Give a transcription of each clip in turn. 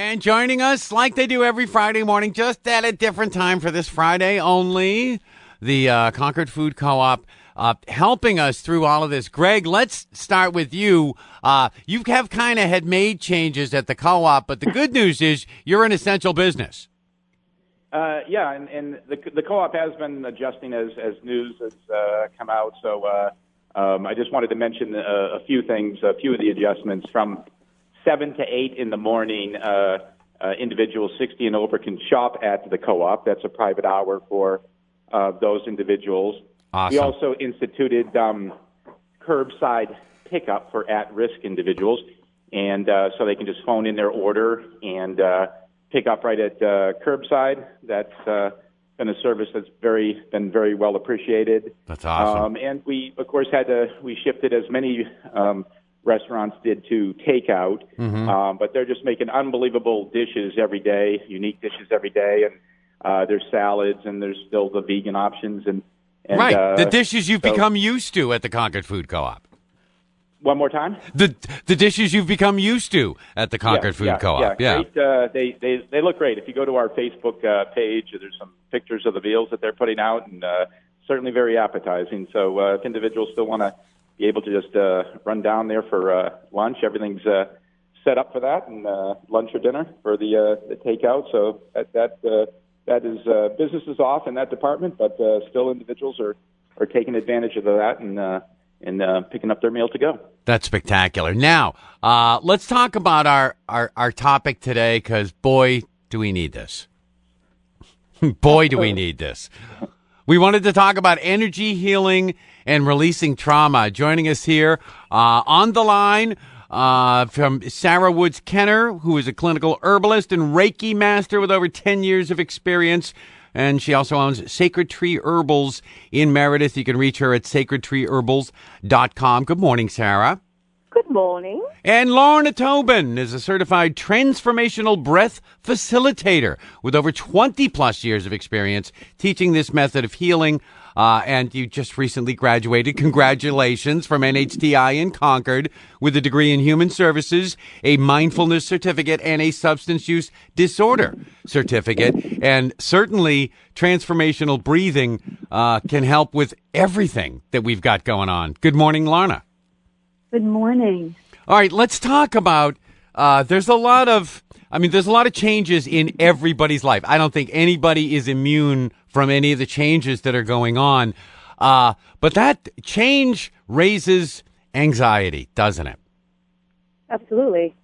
And joining us, like they do every Friday morning, just at a different time for this Friday only, the Concord Food Co-op helping us through all of this. Greg, let's start with you. You have kind of had made changes at the co-op, but the good news is you're an essential business. Yeah, and the co-op has been adjusting as news has come out. So I just wanted to mention a few things, a few of the adjustments. From 7 to 8 in the morning, individuals 60 and over can shop at the co-op. That's a private hour for those individuals. Awesome. We also instituted curbside pickup for at-risk individuals, and so they can just phone in their order and pick up right at curbside. That's been a service that's been very well appreciated. That's awesome. And we, of course, we shifted as many restaurants did to takeout, but they're just making unbelievable dishes every day, unique dishes every day, and there's salads and there's still the vegan options and right, the dishes you've become used to at the Concord Food Co-op. One more time? The dishes you've become used to at the Concord Food Co-op. Yeah. Great. They look great. If you go to our Facebook page, there's some pictures of the meals that they're putting out, and certainly very appetizing. So if individuals still want to be able to just run down there for lunch, everything's set up for that, and lunch or dinner for the takeout. So that is business is off in that department, but still individuals are taking advantage of that and picking up their meal to go. That's spectacular. Now, let's talk about our topic today, because boy, do we need this. Boy, do we need this. We wanted to talk about energy healing and releasing trauma. Joining us here on the line from Sara Woods Kender, who is a clinical herbalist and Reiki master with over 10 years of experience. And she also owns Sacred Tree Herbals in Meredith. You can reach her at sacredtreeherbals.com. Good morning, Sara. Good morning. And Lorna Tobin is a certified Transformational Breath Facilitator with over 20-plus years of experience teaching this method of healing. And you just recently graduated. Congratulations, from NHTI in Concord with a degree in Human Services, a Mindfulness Certificate, and a Substance Use Disorder Certificate. And certainly transformational breathing can help with everything that we've got going on. Good morning, Lorna. Good morning. All right, let's talk about, there's a lot of changes in everybody's life. I don't think anybody is immune from any of the changes that are going on. But that change raises anxiety, doesn't it? Absolutely.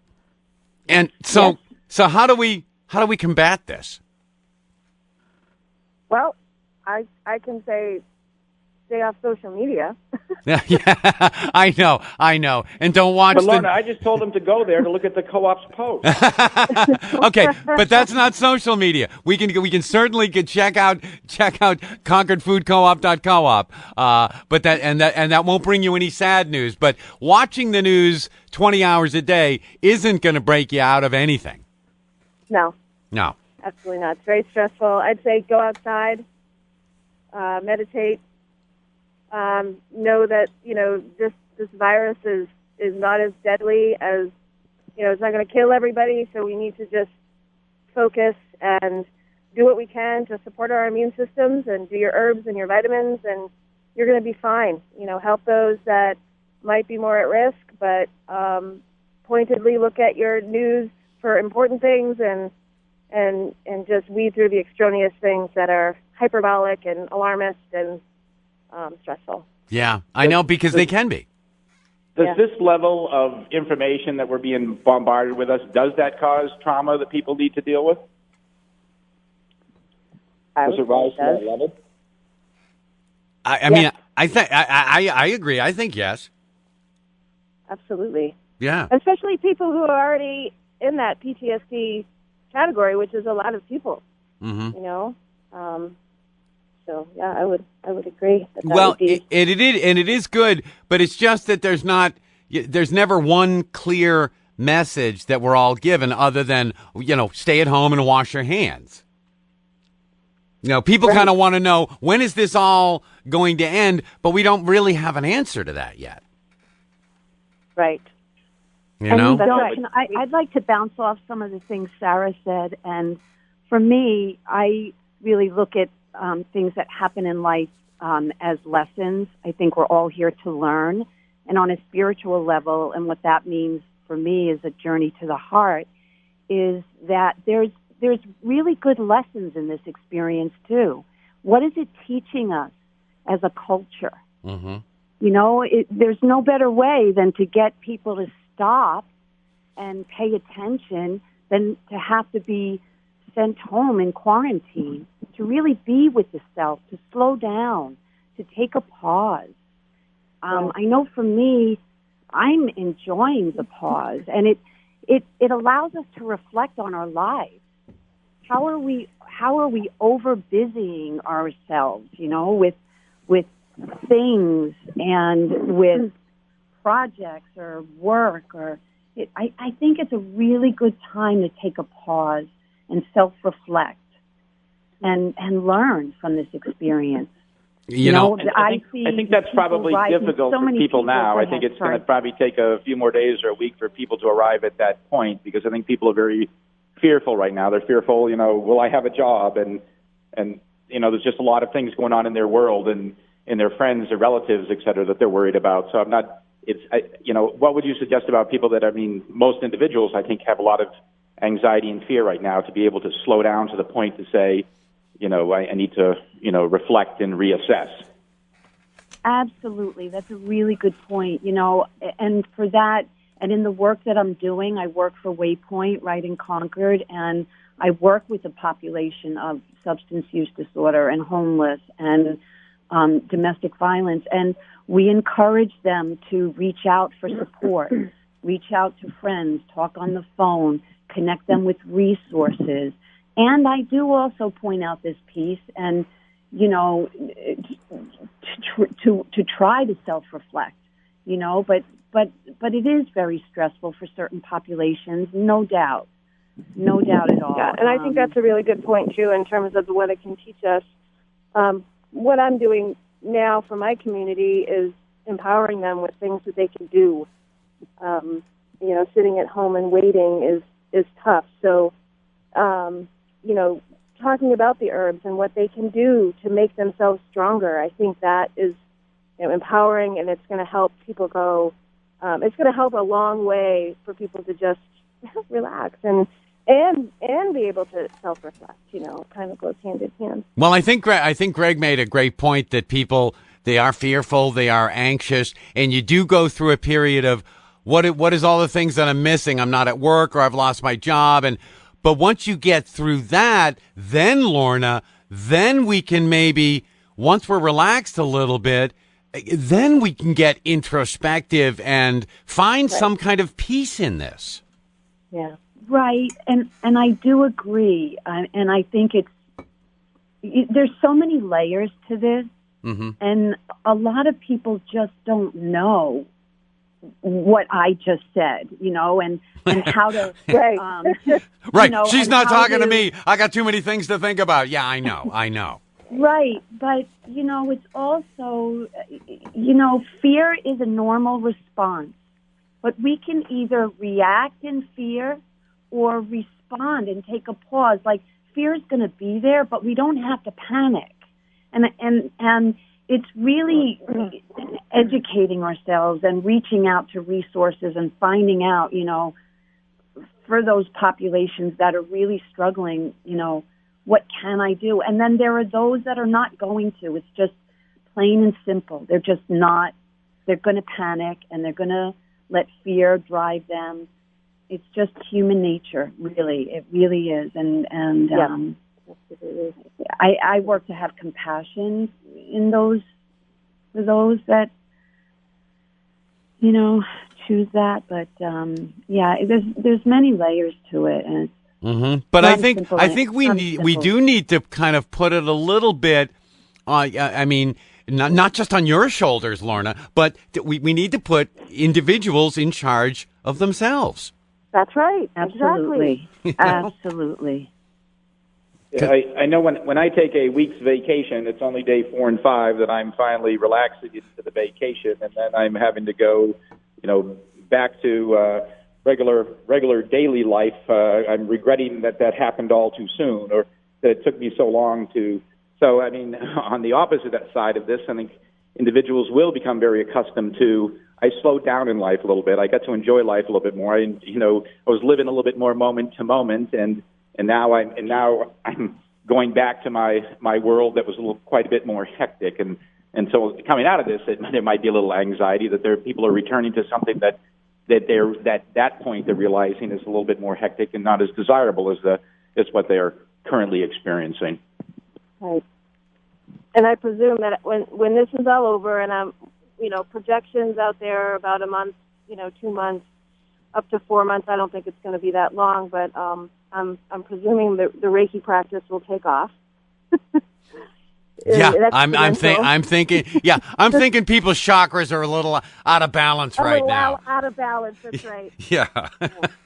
And so how do we combat this? Well, I can say stay off social media. Yeah, I know. And don't watch But Lorna, I just told them to go there to look at the co-op's post. Okay, but that's not social media. We can certainly check out ConcordFoodCoop.coop. But that won't bring you any sad news. But watching the news 20 hours a day isn't going to break you out of anything. No. No. Absolutely not. It's very stressful. I'd say go outside, meditate. Know that, this virus is not as deadly as, it's not going to kill everybody, so we need to just focus and do what we can to support our immune systems and do your herbs and your vitamins, and you're going to be fine. Help those that might be more at risk, but pointedly look at your news for important things and just weed through the extraneous things that are hyperbolic and alarmist and stressful. Yeah, I know, because they can be. Does this level of information that we're being bombarded with does that cause trauma that people need to deal with? Does it rise to that level? I mean, I agree. I think yes. Absolutely. Yeah. Especially people who are already in that PTSD category, which is a lot of people. Mm-hmm. So yeah, I would agree. It is good, but it's just that there's never one clear message that we're all given, other than stay at home and wash your hands. People kind of want to know, when is this all going to end? But we don't really have an answer to that yet. Right. You know? That's right. I'd like to bounce off some of the things Sara said. And for me, I really look at things that happen in life as lessons. I think we're all here to learn. And on a spiritual level, and what that means for me is a journey to the heart, is that there's really good lessons in this experience, too. What is it teaching us as a culture? Mm-hmm. You know, there's no better way than to get people to stop and pay attention than to have to be sent home in quarantine, to really be with the self, to slow down, to take a pause. I know for me, I'm enjoying the pause, and it allows us to reflect on our lives. How are we over busying ourselves, you know, with things and with projects or work, or I think it's a really good time to take a pause and self-reflect and learn from this experience. You know, I think that's probably difficult for people now. I think it's going to probably take a few more days or a week for people to arrive at that point, because I think people are very fearful right now. They're fearful, you know, will I have a job? And you know, there's just a lot of things going on in their world and in their friends, their relatives, et cetera, that they're worried about. So you know, what would you suggest about people that, I mean, most individuals, I think, have a lot of anxiety and fear right now, to be able to slow down to the point to say, you know, I need to, you know, reflect and reassess. Absolutely. That's a really good point. You know, and for that, and in the work that I'm doing, I work for Waypoint right in Concord, and I work with a population of substance use disorder and homeless and domestic violence. And we encourage them to reach out for support, reach out to friends, talk on the phone, connect them with resources. And I do also point out this piece, and, you know, to try to self-reflect, you know, but it is very stressful for certain populations, no doubt at all. Yeah, and I think that's a really good point, too, in terms of what it can teach us. What I'm doing now for my community is empowering them with things that they can do. You know, sitting at home and waiting is tough. So, you know, talking about the herbs and what they can do to make themselves stronger, I think that is, you know, empowering, and it's going to help people go. It's going to help a long way for people to just relax and be able to self-reflect. You know, it kind of goes hand in hand. Well, I think Greg made a great point that people, they are fearful, they are anxious, and you do go through a period of what is all the things that I'm missing? I'm not at work, or I've lost my job, but once you get through that, then Lorna, then we can maybe, once we're relaxed a little bit, then we can get introspective and find some kind of peace in this. Yeah. Right, and I do agree, and I think there's so many layers to this, mm-hmm. and a lot of people just don't know what I just said, you know, and how to... Right. Right, you know, she's not talking to me. I got too many things to think about. Yeah, I know. Right, but, you know, it's also, you know, fear is a normal response, but we can either react in fear or respond and take a pause. Like, fear is going to be there, but we don't have to panic. And it's really educating ourselves and reaching out to resources and finding out, you know, for those populations that are really struggling, you know, what can I do? And then there are those that are not going to. It's just plain and simple. They're just not. They're going to panic, and they're going to let fear drive them. It's just human nature, really. It really is. And I work to have compassion in those, for those that, you know, choose that. But yeah, there's many layers to it, and mm-hmm. But I think we do need to kind of put it a little bit. I mean, not just on your shoulders, Lorna, but we need to put individuals in charge of themselves. That's right. Absolutely. Exactly. Absolutely. Yeah, I know when I take a week's vacation, it's only day 4 and 5 that I'm finally relaxing into the vacation, and then I'm having to go, you know, back to regular daily life, I'm regretting that happened all too soon, or that it took me so long to. So, I mean, on the opposite side of this, I think individuals will become very accustomed to, I slowed down in life a little bit. I got to enjoy life a little bit more. I was living a little bit more moment to moment, and now I'm going back to my world that was quite a bit more hectic. And so coming out of this, there might be a little anxiety that people are returning to something that that point they're realizing is a little bit more hectic and not as desirable as what they are currently experiencing. Right. And I presume that when this is all over, and I'm, projections out there about a month, 2 months, up to 4 months. I don't think it's going to be that long, but I'm presuming the Reiki practice will take off. Yeah, I'm thinking. Yeah, I'm thinking people's chakras are a little out of balance right now. Out of balance. That's right. Yeah.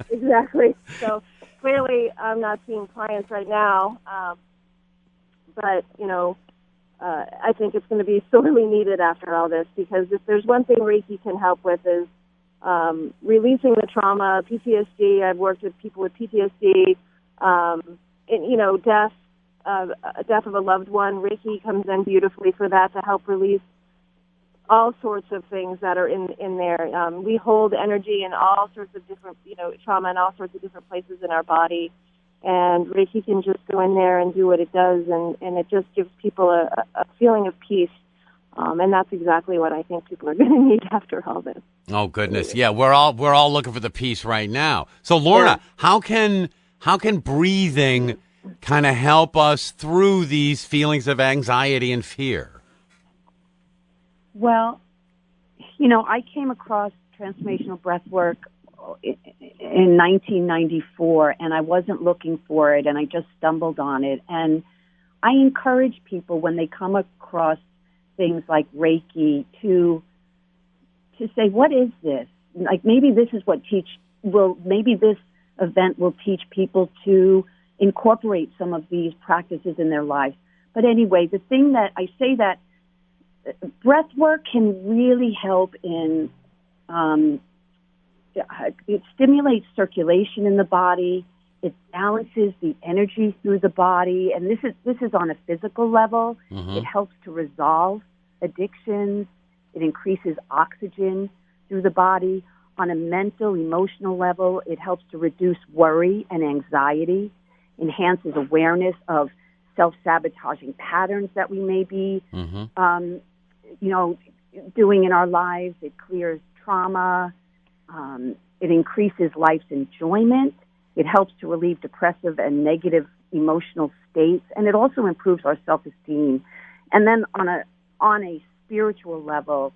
Exactly. So clearly, I'm not seeing clients right now, but I think it's going to be sorely needed after all this, because if there's one thing Reiki can help with is releasing the trauma, PTSD. I've worked with people with PTSD, and death of a loved one. Reiki comes in beautifully for that, to help release all sorts of things that are in there. We hold energy in all sorts of different, trauma in all sorts of different places in our body, and Reiki can just go in there and do what it does, and it just gives people a feeling of peace. And that's exactly what I think people are going to need after all this. Oh goodness, yeah, we're all looking for the peace right now. So Lorna, how can breathing kind of help us through these feelings of anxiety and fear? Well, I came across transformational breath work in 1994, and I wasn't looking for it, and I just stumbled on it. And I encourage people when they come across things like Reiki to say, what is this? Like, maybe this is what maybe this event will teach people to incorporate some of these practices in their lives. But anyway, the thing that I say that breath work can really help in, it stimulates circulation in the body. It balances the energy through the body. And this is on a physical level. Mm-hmm. It helps to resolve addictions. It increases oxygen through the body. On a mental, emotional level, it helps to reduce worry and anxiety, enhances awareness of self-sabotaging patterns that we may be, doing in our lives. It clears trauma. It increases life's enjoyment. It helps to relieve depressive and negative emotional states, and it also improves our self-esteem. And then on a spiritual level,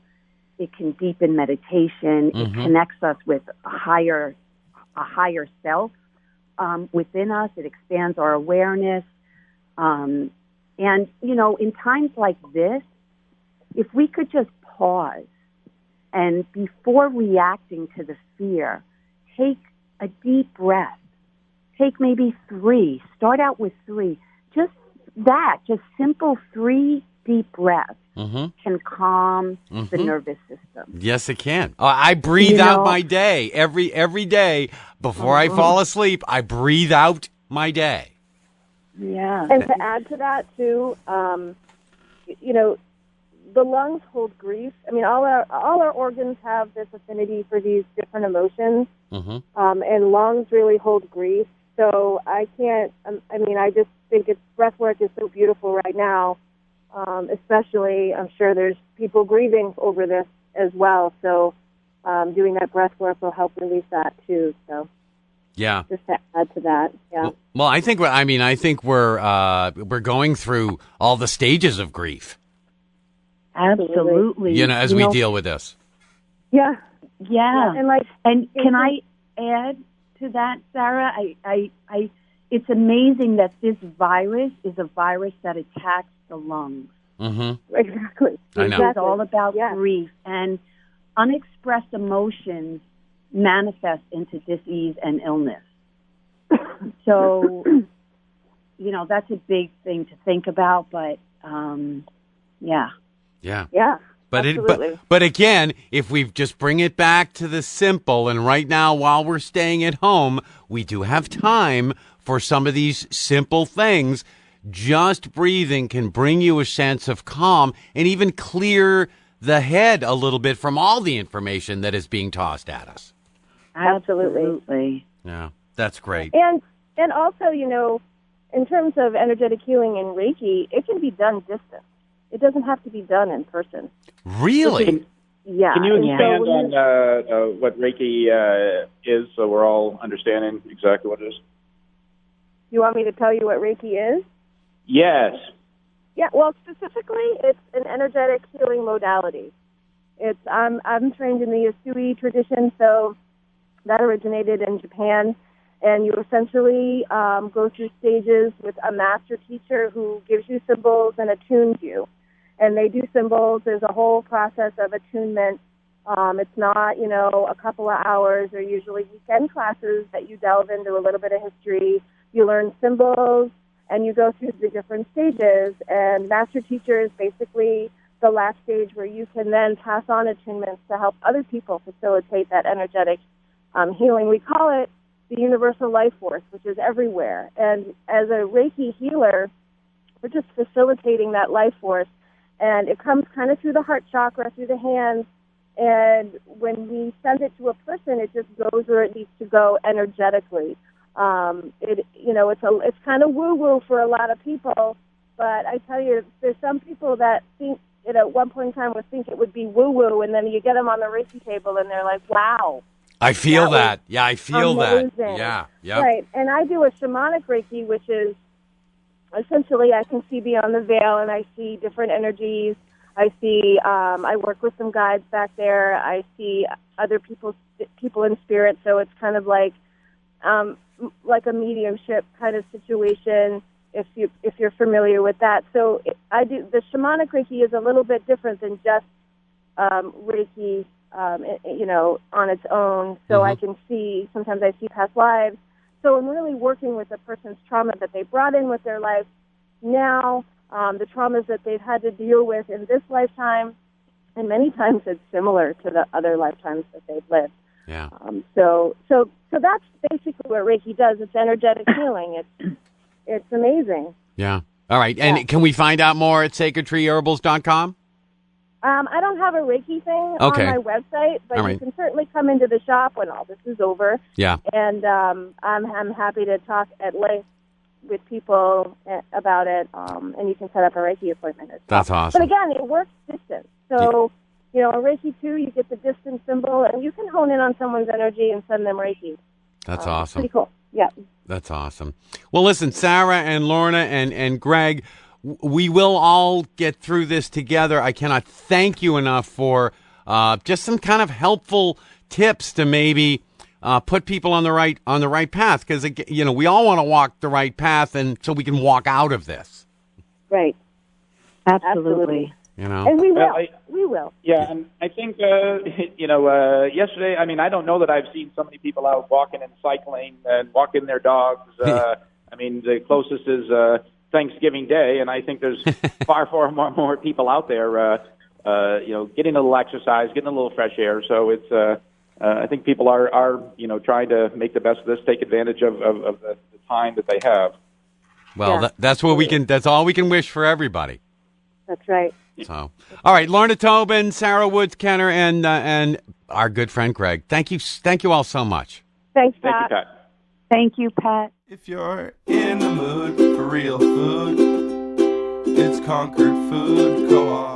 it can deepen meditation. Mm-hmm. It connects us with a higher self within us. It expands our awareness. And, in times like this, if we could just pause and before reacting to the fear, take a deep breath. Take maybe 3. Start out with 3. Just simple 3 deep breaths can calm the nervous system. Yes, it can. I breathe out my day every day before I fall asleep. I breathe out my day. Yeah. And to add to that too, the lungs hold grief. I mean, all our organs have this affinity for these different emotions, and lungs really hold grief. So I just think breath work is so beautiful right now. Especially, I'm sure there's people grieving over this as well. So doing that breath work will help release that too. So yeah, just to add to that. Yeah. Well, I think we're going through all the stages of grief. Absolutely. As we deal with this. Yeah. Yeah. And can I add to that, Sara? It's amazing that this virus is a virus that attacks the lungs. Mm-hmm. Exactly. I know. It's all about grief, and unexpressed emotions manifest into disease and illness. So, that's a big thing to think about, but, yeah. Yeah. Yeah. Absolutely. But again, if we just bring it back to the simple, and right now while we're staying at home, we do have time for some of these simple things. Just breathing can bring you a sense of calm and even clear the head a little bit from all the information that is being tossed at us. Absolutely. Yeah, that's great. And also, in terms of energetic healing and Reiki, it can be done distant. It doesn't have to be done in person. Really? Yeah. Can you expand on what Reiki is so we're all understanding exactly what it is? You want me to tell you what Reiki is? Yes. Yeah, well, specifically, it's an energetic healing modality. I'm trained in the Usui tradition, so that originated in Japan, and you essentially go through stages with a master teacher who gives you symbols and attunes you. And they do symbols. There's a whole process of attunement. It's not, a couple of hours. They're usually weekend classes that you delve into a little bit of history. You learn symbols, and you go through the different stages. And master teacher is basically the last stage where you can then pass on attunements to help other people facilitate that energetic healing. We call it the universal life force, which is everywhere. And as a Reiki healer, we're just facilitating that life force. And it comes kind of through the heart chakra, through the hands. And when we send it to a person, it just goes where it needs to go energetically. It's kind of woo-woo for a lot of people. But I tell you, there's some people that think, at one point in time would think it would be woo-woo, and then you get them on the Reiki table, and they're like, wow. I feel that. Yeah, I feel amazing. that. Yeah, yeah. Right, and I do a shamanic Reiki, which is essentially I can see beyond the veil, and I see different energies. I see, I work with some guides back there. I see other people in spirit, so it's kind of like a mediumship kind of situation, if you're familiar with that. So the shamanic Reiki is a little bit different than just Reiki, on its own. So I can see, sometimes I see past lives. So I'm really working with a person's trauma that they brought in with their life now, the traumas that they've had to deal with in this lifetime, and many times it's similar to the other lifetimes that they've lived. Yeah. So that's basically what Reiki does. It's energetic healing. It's amazing. Yeah. All right. And can we find out more at sacredtreeherbals.com? I don't have a Reiki thing on my website, but you can certainly come into the shop when all this is over. Yeah. And I'm happy to talk at length with people about it, and you can set up a Reiki appointment as well. That's awesome. But again, it works distant. So, a Reiki 2, you get the distance symbol, and you can hone in on someone's energy and send them Reiki. That's awesome. Pretty cool. Yeah. That's awesome. Well, listen, Sara and Lorna and Greg, we will all get through this together. I cannot thank you enough for just some kind of helpful tips to maybe put people on the right path, because we all want to walk the right path, and so we can walk out of this. Right. Absolutely. And we will. We will. Yeah, and I think yesterday. I mean, I don't know that I've seen so many people out walking and cycling and walking their dogs. I mean, the closest is Thanksgiving Day, and I think there's far more people out there. Getting a little exercise, getting a little fresh air. So it's. I think people are trying to make the best of this, take advantage of the time that they have. Well, that's what we can. That's all we can wish for everybody. That's right. So, all right, Lorna Tobin, Sara Woods Kender, and our good friend Greg. Thank you all so much. Thanks, Thank Pat. you, Pat. Thank you, Pat. If you're in the mood for real food, it's Concord Food Co-op.